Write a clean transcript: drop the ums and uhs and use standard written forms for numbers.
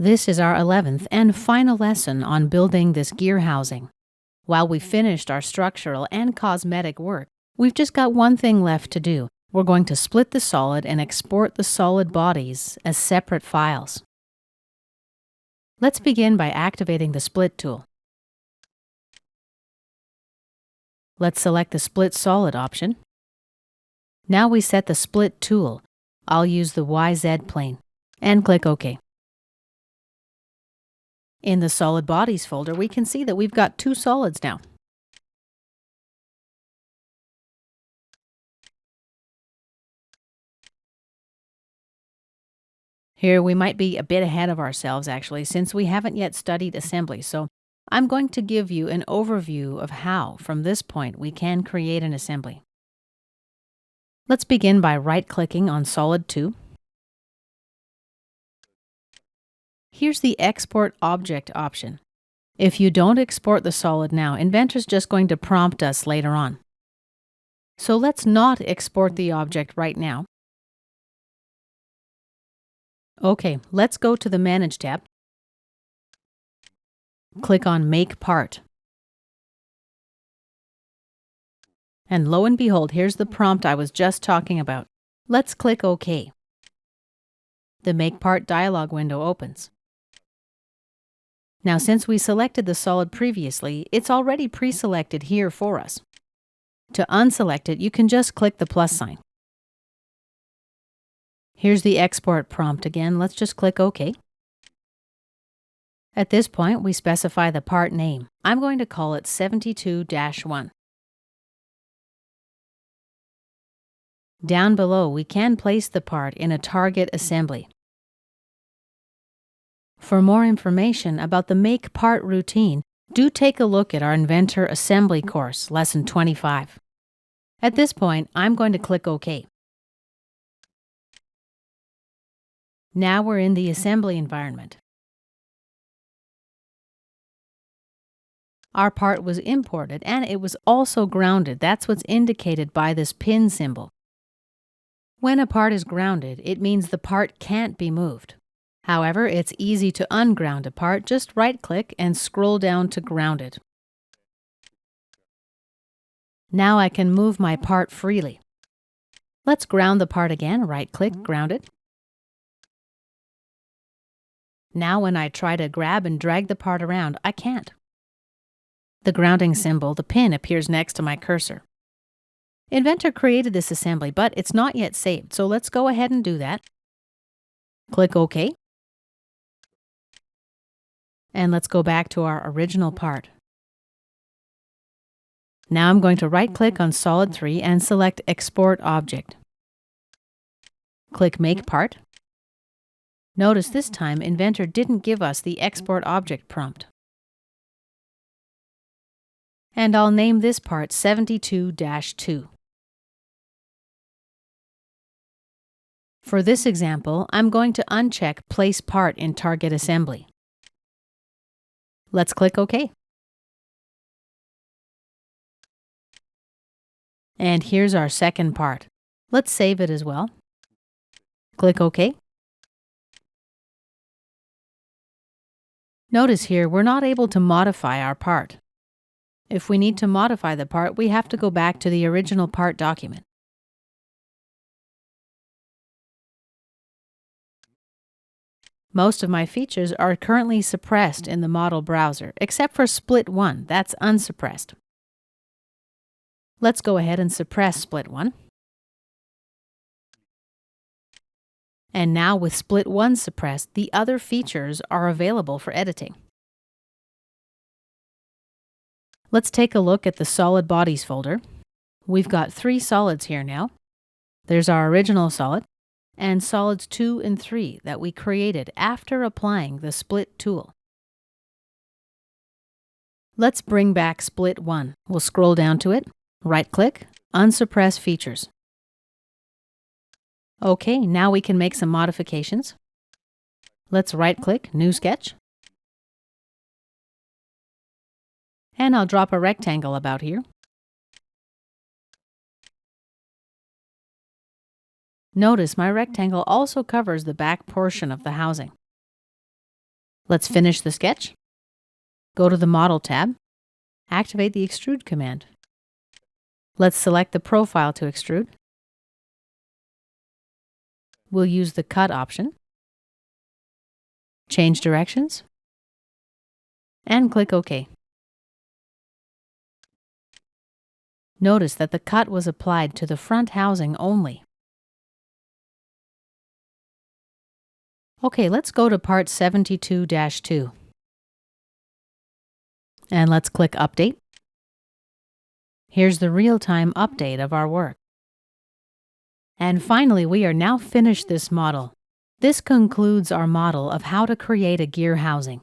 This is our 11th and final lesson on building this gear housing. While we finished our structural and cosmetic work, we've just got one thing left to do. We're going to split the solid and export the solid bodies as separate files. Let's begin by activating the Split tool. Let's select the Split Solid option. Now we set the Split tool. I'll use the YZ plane and click OK. In the Solid Bodies folder, we can see that we've got two solids now. Here we might be a bit ahead of ourselves actually, since we haven't yet studied assembly, so I'm going to give you an overview of how, from this point, we can create an assembly. Let's begin by right-clicking on Solid 2. Here's the Export Object option. If you don't export the solid now, Inventor's just going to prompt us later on. So let's not export the object right now. Okay, let's go to the Manage tab. Click on Make Part. And lo and behold, here's the prompt I was just talking about. Let's click OK. The Make Part dialog window opens. Now, since we selected the solid previously, it's already pre-selected here for us. To unselect it, you can just click the plus sign. Here's the export prompt again. Let's just click OK. At this point, we specify the part name. I'm going to call it 72-1. Down below, we can place the part in a target assembly. For more information about the Make Part routine, do take a look at our Inventor Assembly course, Lesson 25. At this point, I'm going to click OK. Now we're in the assembly environment. Our part was imported and it was also grounded. That's what's indicated by this pin symbol. When a part is grounded, it means the part can't be moved. However, it's easy to unground a part. Just right-click and scroll down to Grounded. Now I can move my part freely. Let's ground the part again. Right-click, Grounded. Now when I try to grab and drag the part around, I can't. The grounding symbol, the pin, appears next to my cursor. Inventor created this assembly, but it's not yet saved, so let's go ahead and do that. Click OK. And let's go back to our original part. Now I'm going to right-click on Solid 3 and select Export Object. Click Make Part. Notice this time Inventor didn't give us the Export Object prompt. And I'll name this part 72-2. For this example, I'm going to uncheck Place Part in Target Assembly. Let's click OK. And here's our second part. Let's save it as well. Click OK. Notice here, we're not able to modify our part. If we need to modify the part, we have to go back to the original part document. Most of my features are currently suppressed in the model browser, except for Split 1, that's unsuppressed. Let's go ahead and suppress Split 1. And now with Split 1 suppressed, the other features are available for editing. Let's take a look at the Solid Bodies folder. We've got 3 solids here now. There's our original solid, and solids 2 and 3 that we created after applying the Split tool. Let's bring back Split 1. We'll scroll down to it, right-click, Unsuppress Features. Okay, now we can make some modifications. Let's right-click, New Sketch. And I'll drop a rectangle about here. Notice my rectangle also covers the back portion of the housing. Let's finish the sketch. Go to the Model tab. Activate the Extrude command. Let's select the profile to extrude. We'll use the Cut option. Change directions. And click OK. Notice that the cut was applied to the front housing only. Okay, let's go to part 72-2. And let's click Update. Here's the real-time update of our work. And finally, we are now finished this model. This concludes our model of how to create a gear housing.